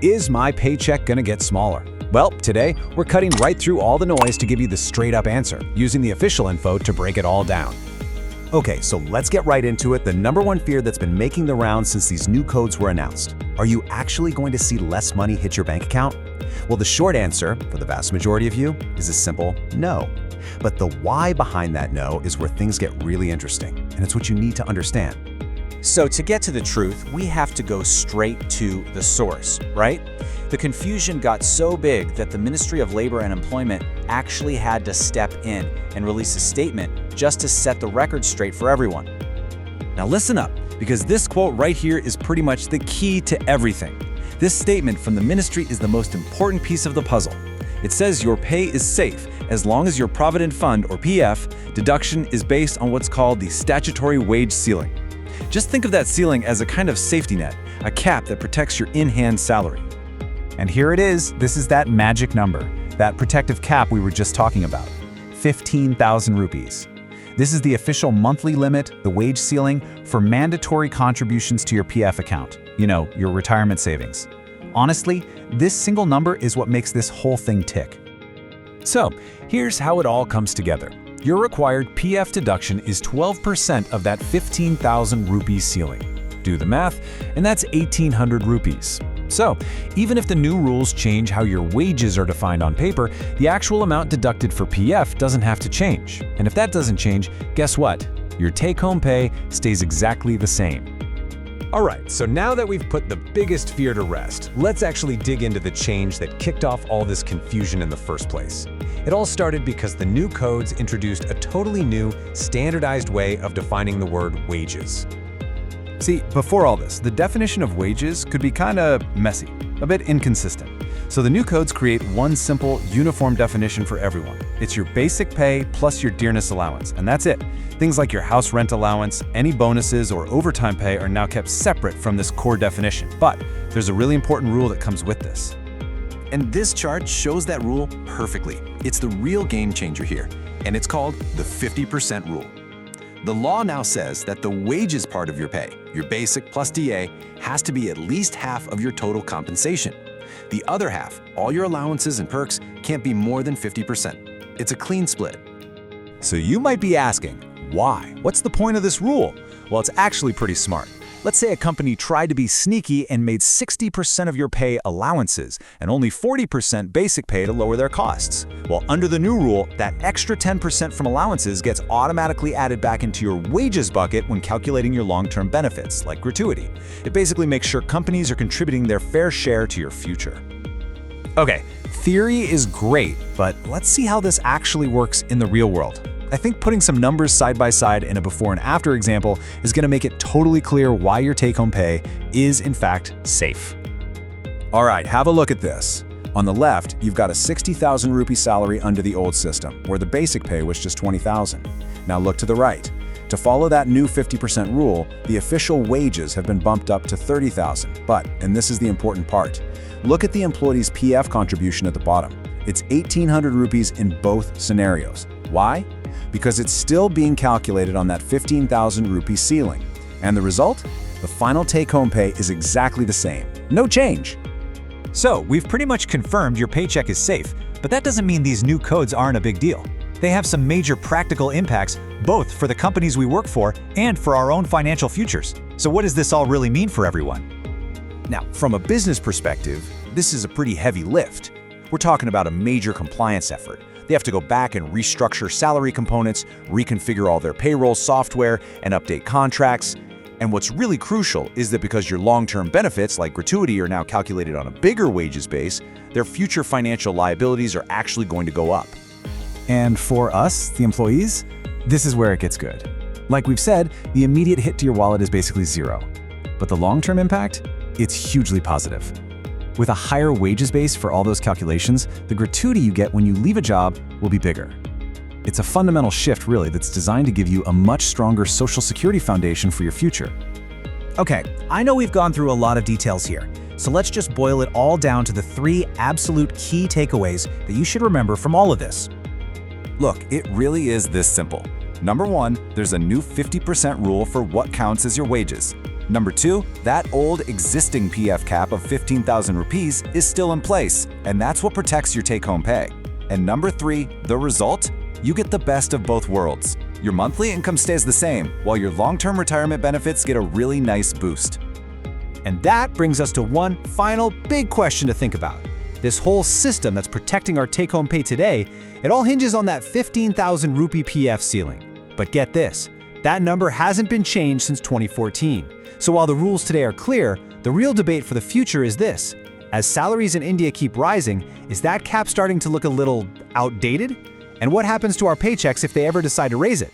Is my paycheck gonna get smaller? Well, today, we're cutting right through all the noise to give you the straight-up answer, using the official info to break it all down. Okay, so let's get right into it. The number one fear that's been making the rounds since these new codes were announced. Are you actually going to see less money hit your bank account? Well, the short answer, for the vast majority of you, is a simple no. But the why behind that no is where things get really interesting, and it's what you need to understand. So to get to the truth, we have to go straight to the source, right? The confusion got so big that the Ministry of Labor and Employment actually had to step in and release a statement just to set the record straight for everyone. Now listen up, because this quote right here is pretty much the key to everything. This statement from the ministry is the most important piece of the puzzle. It says your pay is safe as long as your Provident Fund, or PF, deduction is based on what's called the statutory wage ceiling. Just think of that ceiling as a kind of safety net, a cap that protects your in-hand salary. And here it is. This is that magic number, that protective cap we were just talking about, 15,000 rupees. This is the official monthly limit, the wage ceiling, for mandatory contributions to your PF account, your retirement savings. Honestly, this single number is what makes this whole thing tick. So, here's how it all comes together. Your required PF deduction is 12% of that 15,000 rupee ceiling. Do the math, and that's 1,800 rupees. So, even if the new rules change how your wages are defined on paper, the actual amount deducted for PF doesn't have to change. And if that doesn't change, guess what? Your take-home pay stays exactly the same. All right, so now that we've put the biggest fear to rest, let's actually dig into the change that kicked off all this confusion in the first place. It all started because the new codes introduced a totally new, standardized way of defining the word wages. See, before all this, the definition of wages could be kinda messy, a bit inconsistent. So the new codes create one simple, uniform definition for everyone. It's your basic pay plus your dearness allowance, and that's it. Things like your house rent allowance, any bonuses, or overtime pay are now kept separate from this core definition. But there's a really important rule that comes with this. And this chart shows that rule perfectly. It's the real game changer here, and it's called the 50% rule. The law now says that the wages part of your pay, your basic plus DA, has to be at least half of your total compensation. The other half, all your allowances and perks, can't be more than 50%. It's a clean split. So you might be asking, why? What's the point of this rule? Well, it's actually pretty smart. Let's say a company tried to be sneaky and made 60% of your pay allowances and only 40% basic pay to lower their costs. Well, under the new rule, that extra 10% from allowances gets automatically added back into your wages bucket when calculating your long-term benefits, like gratuity. It basically makes sure companies are contributing their fair share to your future. Okay, theory is great, but let's see how this actually works in the real world. I think putting some numbers side by side in a before and after example is going to make it totally clear why your take-home pay is, in fact, safe. All right, have a look at this. On the left, you've got a 60,000 rupee salary under the old system, where the basic pay was just 20,000. Now look to the right. To follow that new 50% rule, the official wages have been bumped up to 30,000. But, and this is the important part, look at the employee's PF contribution at the bottom. It's 1,800 rupees in both scenarios. Why? Because it's still being calculated on that 15,000 rupee ceiling. And the result? The final take-home pay is exactly the same. No change. So, we've pretty much confirmed your paycheck is safe, but that doesn't mean these new codes aren't a big deal. They have some major practical impacts, both for the companies we work for and for our own financial futures. So what does this all really mean for everyone? Now, from a business perspective, this is a pretty heavy lift. We're talking about a major compliance effort. They have to go back and restructure salary components, reconfigure all their payroll software, and update contracts. And what's really crucial is that because your long-term benefits, like gratuity, are now calculated on a bigger wages base, their future financial liabilities are actually going to go up. And for us, the employees, this is where it gets good. Like we've said, the immediate hit to your wallet is basically zero. But the long-term impact? It's hugely positive. With a higher wages base for all those calculations, the gratuity you get when you leave a job will be bigger. It's a fundamental shift, really, that's designed to give you a much stronger social security foundation for your future. Okay, I know we've gone through a lot of details here, so let's just boil it all down to the 3 absolute key takeaways that you should remember from all of this. Look, it really is this simple. Number 1, there's a new 50% rule for what counts as your wages. Number 2, that old existing PF cap of 15,000 rupees is still in place, and that's what protects your take-home pay. And number 3, the result? You get the best of both worlds. Your monthly income stays the same, while your long-term retirement benefits get a really nice boost. And that brings us to one final big question to think about. This whole system that's protecting our take-home pay today, it all hinges on that 15,000 rupee PF ceiling. But get this, that number hasn't been changed since 2014. So while the rules today are clear, the real debate for the future is this. As salaries in India keep rising, is that cap starting to look a little outdated? And what happens to our paychecks if they ever decide to raise it?